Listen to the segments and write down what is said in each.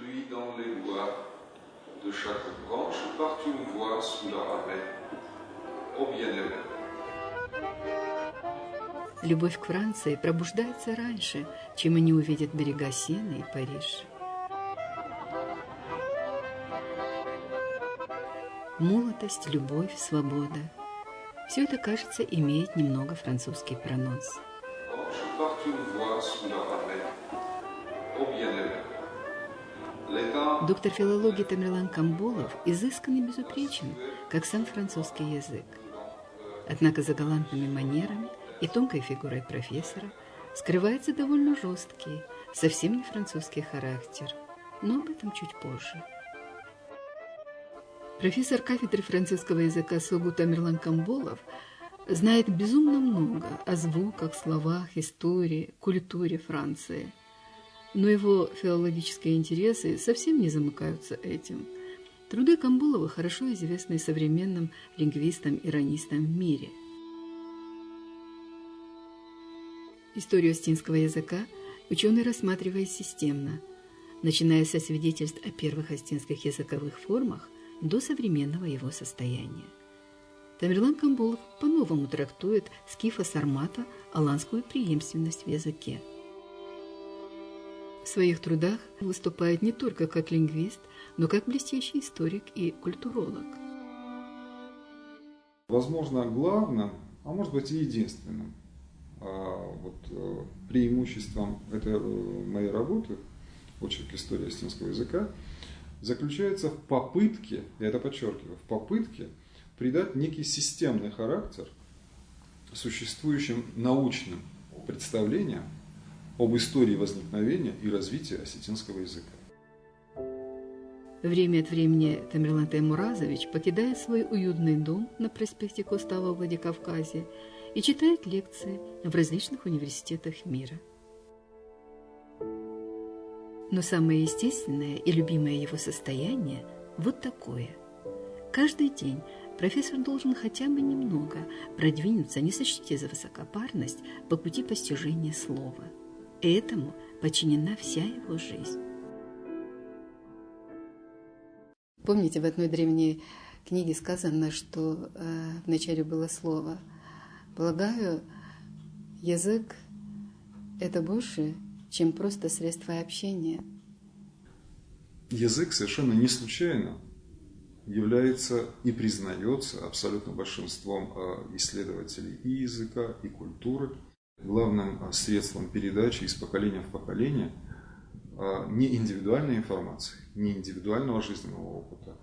pluie dans les bois, de chaque branche part une voix sous la ramée, au bien-aimé. Любовь к Франции пробуждается раньше, чем они увидят берега Сены и Париж. Молодость, любовь, свобода. Все это, кажется, имеет немного французский прононс. Доктор филологии Тамерлан Камболов изыскан и безупречен, как сам французский язык. Однако за галантными манерами и тонкой фигурой профессора скрывается довольно жесткий, совсем не французский характер, но об этом чуть позже. Профессор кафедры французского языка СОГУ Тамерлан Камболов знает безумно много о звуках, словах, истории, культуре Франции. Но его филологические интересы совсем не замыкаются этим. Труды Камболова хорошо известны современным лингвистам-иронистам в мире. Историю астинского языка ученый рассматривает системно, начиная со свидетельств о первых астинских языковых формах до современного его состояния. Тамерлан Камболов по-новому трактует скифо-сармато-аланскую преемственность в языке. В своих трудах выступает не только как лингвист, но как блестящий историк и культуролог. Возможно, главным, а может быть и единственным преимуществом этой моей работы, очерк истории астинского языка, заключается в попытке, я это подчеркиваю, в попытке придать некий системный характер существующим научным представлениям об истории возникновения и развития осетинского языка. Время от времени Тамерлан Таймуразович покидает свой уютный дом на проспекте Костава в Владикавказе и читает лекции в различных университетах мира. Но самое естественное и любимое его состояние вот такое. Каждый день профессор должен хотя бы немного продвинуться, не сочтите за высокопарность, по пути постижения слова. Этому подчинена вся его жизнь. Помните, в одной древней книге сказано, что вначале было слово. Полагаю, язык – это больше, чем просто средство общения. Язык совершенно не случайно является и признается абсолютно большинством исследователей и языка, и культуры главным средством передачи из поколения в поколение не индивидуальной информации, не индивидуального жизненного опыта,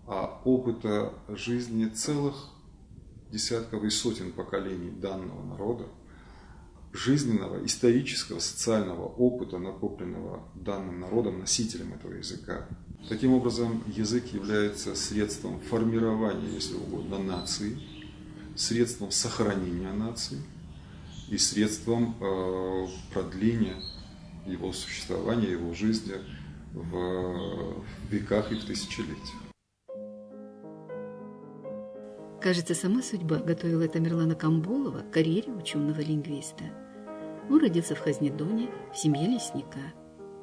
а опыта жизни целых десятков и сотен поколений данного народа, жизненного, исторического, социального опыта, накопленного данным народом, носителем этого языка. Таким образом, язык является средством формирования, если угодно, нации, средством сохранения нации и средством продления его существования, его жизни в веках и в тысячелетиях. Кажется, сама судьба готовила Тамерлана Камболова к карьере ученого лингвиста. Он родился в Хазнедоне, в семье лесника.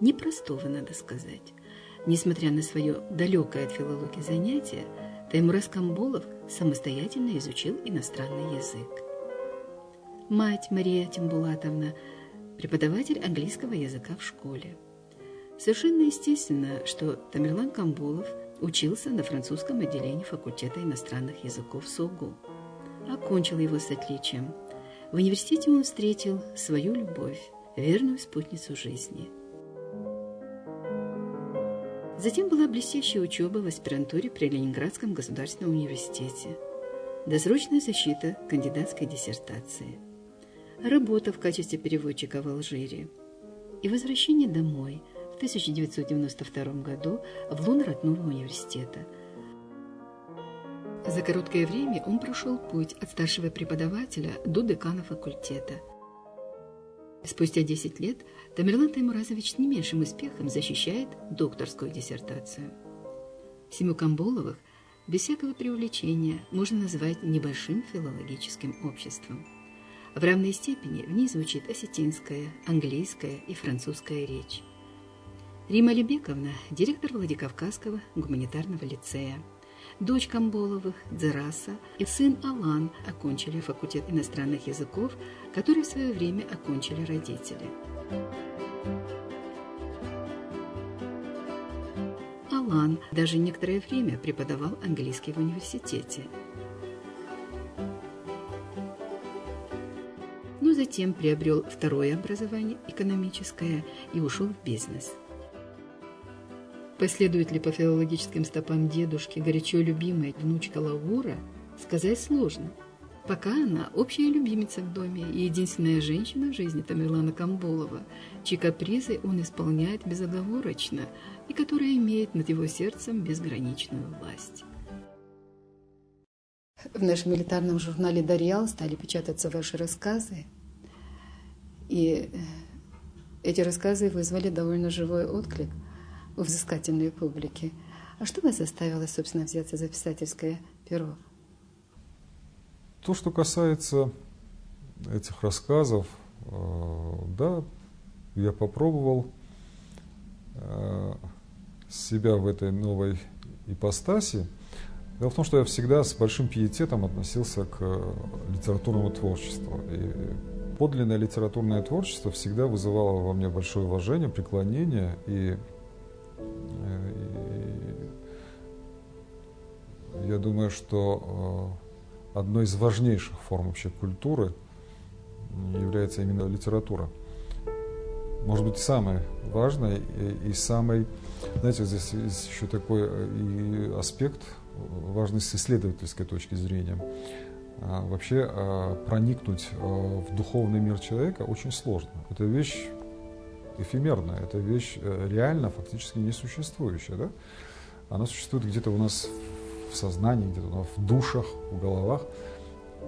Непростого, надо сказать. Несмотря на свое далекое от филологии занятие, Таймураз Камболов самостоятельно изучил иностранный язык. Мать Мария Тимбулатовна – преподаватель английского языка в школе. Совершенно естественно, что Тамерлан Камболов учился на французском отделении факультета иностранных языков СОГУ. Окончил его с отличием. В университете он встретил свою любовь, верную спутницу жизни. Затем была блестящая учеба в аспирантуре при Ленинградском государственном университете. Досрочная защита кандидатской диссертации. Работа в качестве переводчика в Алжире. И возвращение домой в 1992 году в лоно родного университета. За короткое время он прошел путь от старшего преподавателя до декана факультета. Спустя 10 лет Тамерлан Таймуразович с не меньшим успехом защищает докторскую диссертацию. Семью Камболовых без всякого преувеличения можно назвать небольшим филологическим обществом. В равной степени в ней звучит осетинская, английская и французская речь. Рима Лебековна – директор Владикавказского гуманитарного лицея. Дочь Камболовых, Дзераса, и сын Алан окончили факультет иностранных языков, который в свое время окончили родители. Алан даже некоторое время преподавал английский в университете. Но затем приобрел второе образование, экономическое, и ушел в бизнес. Последует ли по филологическим стопам дедушки горячо любимая внучка Лаура, сказать сложно. Пока она общая любимица в доме и единственная женщина в жизни Тамерлана Камболова, чьи капризы он исполняет безоговорочно и которая имеет над его сердцем безграничную власть. В нашем элитарном журнале «Дарьял» стали печататься ваши рассказы, и эти рассказы вызвали довольно живой отклик у взыскательной публики. А что вас заставило, собственно, взяться за писательское перо? То, что касается этих рассказов, да, я попробовал себя в этой новой ипостаси. Дело в том, что я всегда с большим пиететом относился к литературному творчеству. И подлинное литературное творчество всегда вызывало во мне большое уважение, преклонение. И я думаю, что одной из важнейших форм вообще культуры является именно литература. Может быть, самое важное и самый, знаете, здесь есть еще такой и аспект важный с исследовательской точки зрения. Вообще проникнуть в духовный мир человека очень сложно. Это вещь эфемерная, это вещь реально фактически несуществующая. Да? Она существует где-то у нас в сознании, где-то в душах, в головах.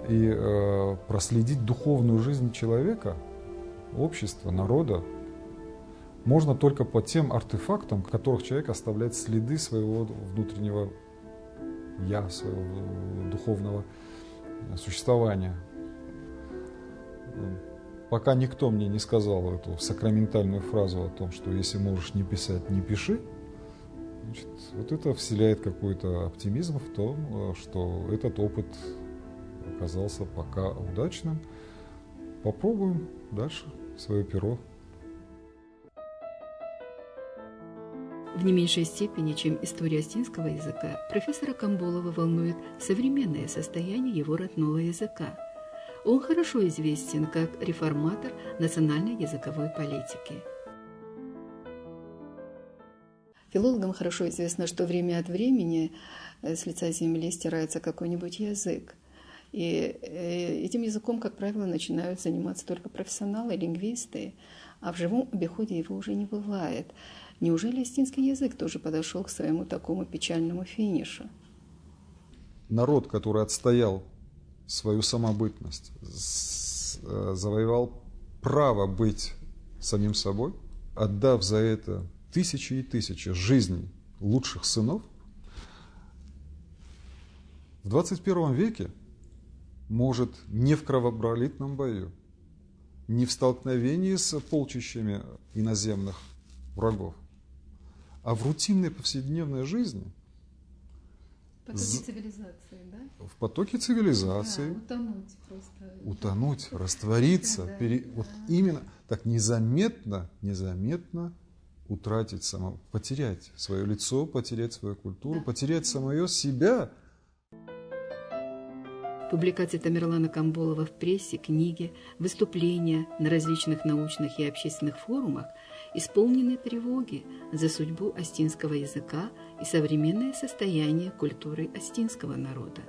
И проследить духовную жизнь человека, общества, народа можно только по тем артефактам, в которых человек оставляет следы своего внутреннего «я», своего духовного существования. Пока никто мне не сказал эту сакраментальную фразу о том, что если можешь не писать, не пиши, значит, вот это вселяет какой-то оптимизм в том, что этот опыт оказался пока удачным. Попробуем дальше свое перо. В не меньшей степени, чем история астинского языка, профессора Камболова волнует современное состояние его родного языка. Он хорошо известен как реформатор национальной языковой политики. Филологам хорошо известно, что время от времени с лица земли стирается какой-нибудь язык. И этим языком, как правило, начинают заниматься только профессионалы, лингвисты, а в живом обиходе его уже не бывает. Неужели астинский язык тоже подошел к своему такому печальному финишу? Народ, который отстоял свою самобытность, завоевал право быть самим собой, отдав за это тысячи и тысячи жизней лучших сынов, в 21 веке может не в кровопролитном бою, не в столкновении с полчищами иноземных врагов, а в рутинной повседневной жизни, в потоке цивилизации, да? В потоке цивилизации. Да, утонуть просто. Утонуть, раствориться, да. вот именно так незаметно утратить потерять свое лицо, потерять свою культуру, Да. потерять самое себя. Публикации Тамерлана Камболова в прессе, книги, выступления на различных научных и общественных форумах исполнены тревоги за судьбу астинского языка и современное состояние культуры астинского народа.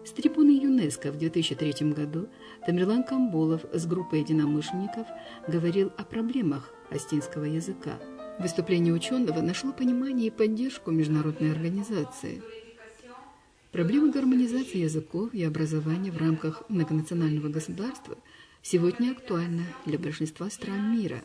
С трибуны ЮНЕСКО в 2003 году Тамерлан Камболов с группой единомышленников говорил о проблемах астинского языка. Выступление ученого нашло понимание и поддержку международной организации. Проблема гармонизации языков и образования в рамках многонационального государства сегодня актуальна для большинства стран мира.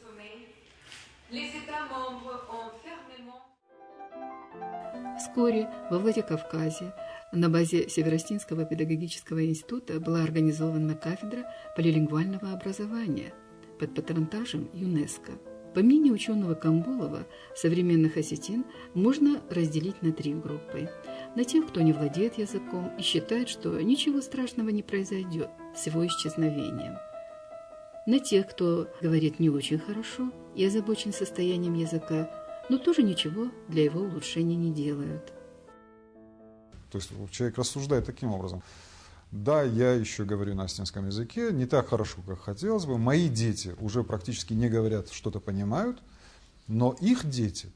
Вскоре во Владикавказе на базе Североастинского педагогического института была организована кафедра полилингвального образования под патронтажем ЮНЕСКО. По мнению ученого Камбулова, современных осетин можно разделить на 3 группы. На тех, кто не владеет языком и считает, что ничего страшного не произойдет с его исчезновением. На тех, кто говорит не очень хорошо и озабочен состоянием языка, но тоже ничего для его улучшения не делают. То есть человек рассуждает таким образом. Да, я еще говорю на осетинском языке, не так хорошо, как хотелось бы. Мои дети уже практически не говорят, что-то понимают, но их дети,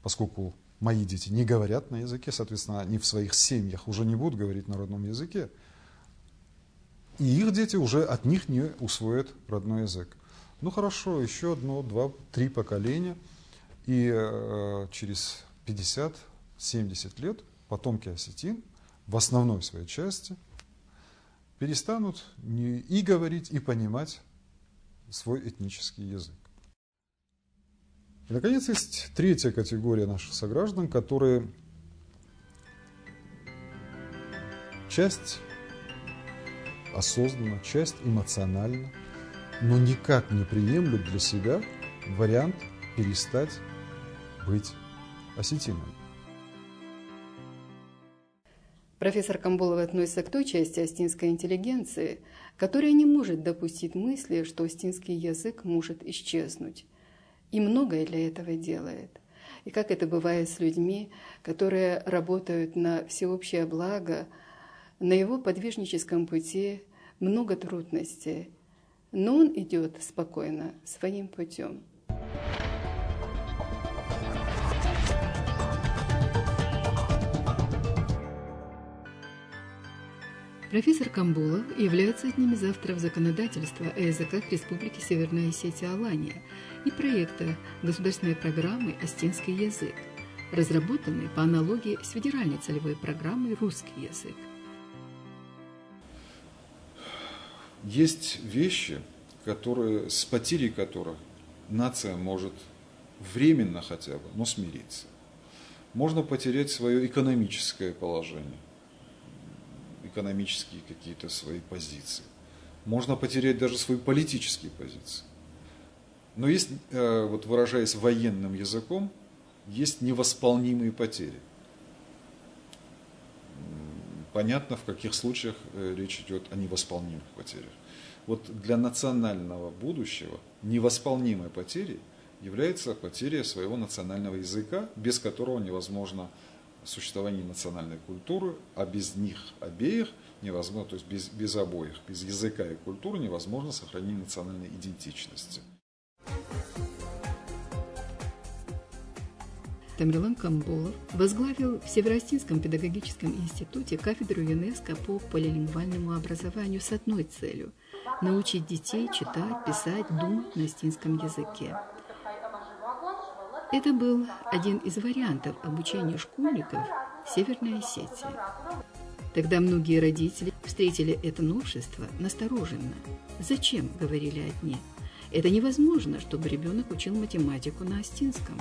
поскольку мои дети не говорят на языке, соответственно, они в своих семьях уже не будут говорить на родном языке, и их дети уже от них не усвоят родной язык. Ну хорошо, еще 1, 2, 3 поколения, и через 50-70 лет потомки осетин в основной своей части перестанут и говорить, и понимать свой этнический язык. И, наконец, есть 3-я категория наших сограждан, которые часть осознанно, часть эмоционально, но никак не приемлют для себя вариант перестать быть осетинами. Профессор Камбулов относится к той части остинской интеллигенции, которая не может допустить мысли, что остинский язык может исчезнуть. И многое для этого делает. И как это бывает с людьми, которые работают на всеобщее благо, на его подвижническом пути много трудностей, но он идет спокойно своим путем. Профессор Камбулов является одним из авторов законодательства о языках Республики Северная Осетия-Алания и проекта государственной программы «Остинский язык», разработанной по аналогии с федеральной целевой программой «Русский язык». Есть вещи, с потерей которых нация может временно хотя бы, но смириться. Можно потерять свое экономическое положение, экономические какие-то свои позиции. Можно потерять даже свои политические позиции. Но есть, вот выражаясь военным языком, есть невосполнимые потери. Понятно, в каких случаях речь идет о невосполнимых потерях. Вот для национального будущего невосполнимой потерей является потеря своего национального языка, без которого невозможно существование национальной культуры, а без них обеих невозможно, то есть без обоих, без языка и культуры невозможно сохранение национальной идентичности. Тамерлан Камбулов возглавил в Североостинском педагогическом институте кафедру ЮНЕСКО по полилингвальному образованию с одной целью – научить детей читать, писать, думать на остинском языке. Это был один из вариантов обучения школьников в Северной Осетии. Тогда многие родители встретили это новшество настороженно. «Зачем?» – говорили одни. «Это невозможно, чтобы ребенок учил математику на остинском».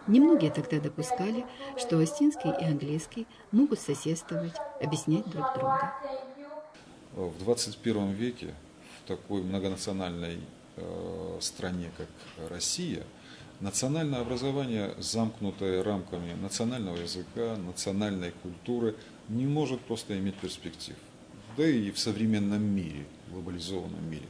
Немногие тогда допускали, что остинский и английский могут соседствовать, объяснять друг друга. В 21 веке в такой многонациональной стране, как Россия, национальное образование, замкнутое рамками национального языка, национальной культуры, не может просто иметь перспектив. Да и в современном мире, глобализованном мире.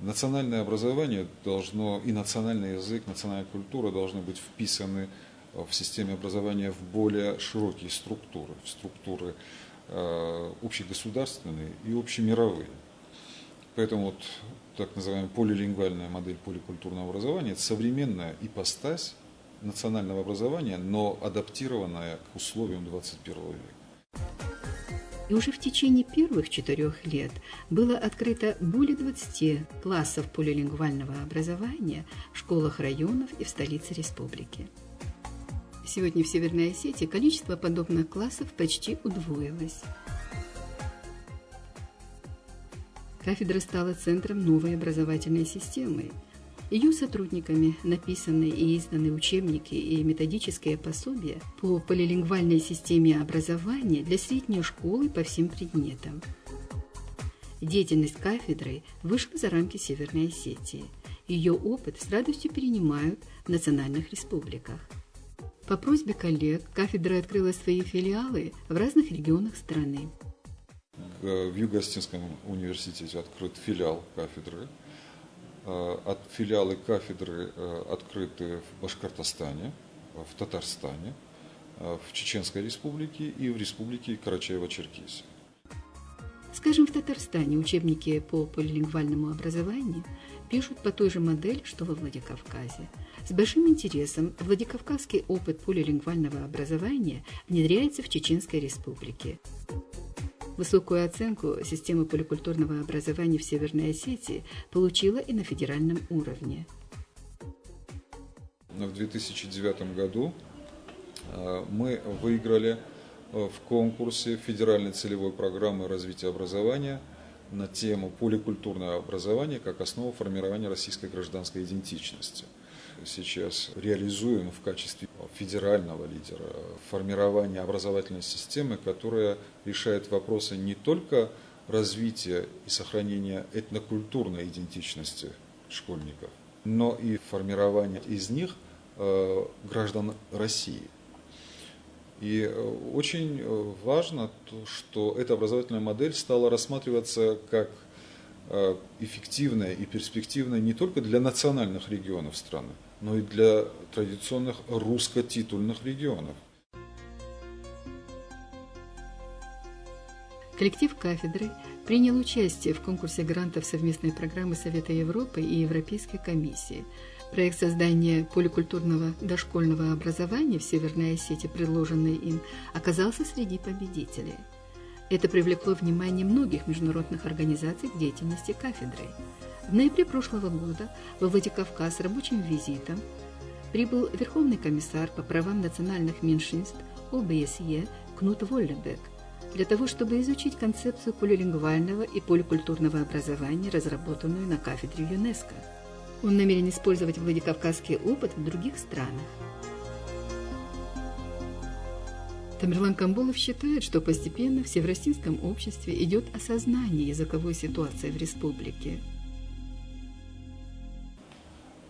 Национальное образование должно, и национальный язык, национальная культура должны быть вписаны в системе образования в более широкие структуры, в структуры общегосударственные и общемировые. Поэтому вот так называемая полилингвальная модель поликультурного образования – это современная ипостась национального образования, но адаптированная к условиям 21 века. И уже в течение первых 4 лет было открыто более 20 классов полилингвального образования в школах районов и в столице республики. Сегодня в Северной Осетии количество подобных классов почти удвоилось. Кафедра стала центром новой образовательной системы. Ее сотрудниками написаны и изданы учебники и методические пособия по полилингвальной системе образования для средней школы по всем предметам. Деятельность кафедры вышла за рамки Северной Осетии. Ее опыт с радостью перенимают в национальных республиках. По просьбе коллег кафедра открыла свои филиалы в разных регионах страны. В Юго-Осетинском университете открыт филиал кафедры. Филиалы кафедры открыты в Башкортостане, в Татарстане, в Чеченской республике и в республике Карачаево-Черкесия. Скажем, в Татарстане учебники по полилингвальному образованию пишут по той же модели, что во Владикавказе. С большим интересом владикавказский опыт полилингвального образования внедряется в Чеченской республике. Высокую оценку система поликультурного образования в Северной Осетии получила и на федеральном уровне. В 2009 году мы выиграли в конкурсе федеральной целевой программы развития образования на тему «Поликультурное образование как основа формирования российской гражданской идентичности». Сейчас реализуем в качестве федерального лидера формирование образовательной системы, которая решает вопросы не только развития и сохранения этнокультурной идентичности школьников, но и формирования из них граждан России. И очень важно, что эта образовательная модель стала рассматриваться как эффективная и перспективная не только для национальных регионов страны, но и для традиционных русско-титульных регионов. Коллектив кафедры принял участие в конкурсе грантов совместной программы Совета Европы и Европейской комиссии. Проект создания поликультурного дошкольного образования в Северной Осетии, предложенный им, оказался среди победителей. Это привлекло внимание многих международных организаций к деятельности кафедры. В ноябре прошлого года во Владикавказ с рабочим визитом прибыл Верховный комиссар по правам национальных меньшинств ОБСЕ Кнут Воллебек для того, чтобы изучить концепцию полилингвального и поликультурного образования, разработанную на кафедре ЮНЕСКО. Он намерен использовать владикавказский опыт в других странах. Тамерлан Камболов считает, что постепенно в северостинском обществе идет осознание языковой ситуации в республике.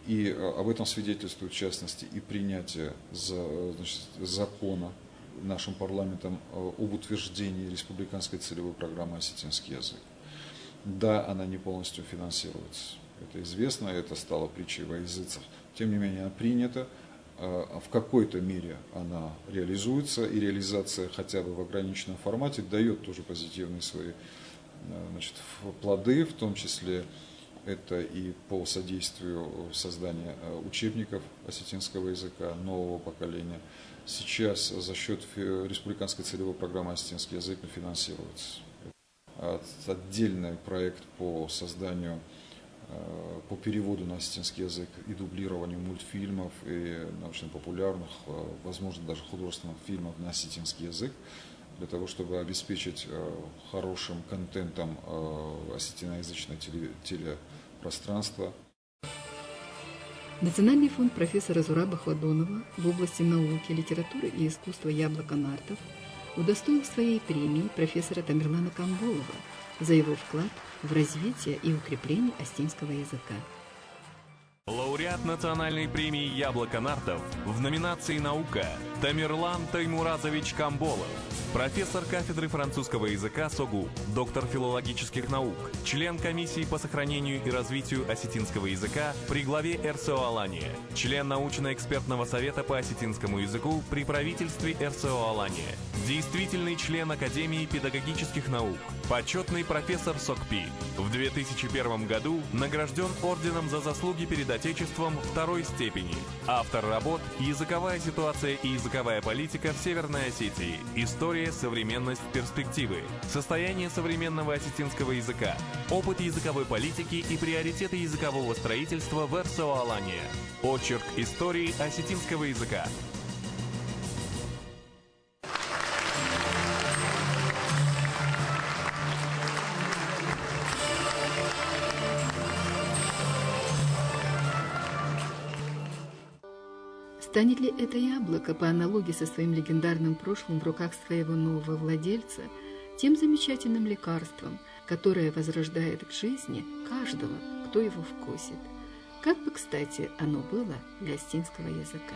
И об этом свидетельствует, в частности, и принятие закона нашим парламентом об утверждении республиканской целевой программы «Осетинский язык». Да, она не полностью финансируется. Это известно, это стало притчей во языцах. Тем не менее, она принята. В какой-то мере она реализуется, и реализация хотя бы в ограниченном формате дает тоже позитивные свои плоды, в том числе это и по содействию создания учебников осетинского языка нового поколения. Сейчас за счет республиканской целевой программы «Осетинский язык» финансируется. Отдельный проект по созданию, по переводу на осетинский язык и дублированию мультфильмов и научно-популярных, возможно, даже художественных фильмов на осетинский язык, для того, чтобы обеспечить хорошим контентом осетиноязычное телепространство. Национальный фонд профессора Зураба Хладонова в области науки, литературы и искусства «Яблоко нартов» удостоил своей премии профессора Тамерлана Камболова за его вклад в развитие и укрепление осетинского языка. Лауреат национальной премии «Яблоко нартов» в номинации «Наука» Тамерлан Таймуразович Камболов, профессор кафедры французского языка СОГУ, доктор филологических наук, член комиссии по сохранению и развитию осетинского языка при главе РСО Алания, член научно-экспертного совета по осетинскому языку при правительстве РСО Алания, действительный член Академии педагогических наук, почетный профессор СОКПИ. В 2001 году награжден орденом за заслуги перед Отечеством второй степени. Автор работ «Языковая ситуация и языковая Языковая политика в Северной Осетии. История, современность, перспективы. Состояние современного осетинского языка. Опыт языковой политики и приоритеты языкового строительства в РСО-Алании. Очерк истории осетинского языка. Станет ли это яблоко, по аналогии со своим легендарным прошлым в руках своего нового владельца, тем замечательным лекарством, которое возрождает к жизни каждого, кто его вкусит? Как бы, кстати, оно было для осетинского языка.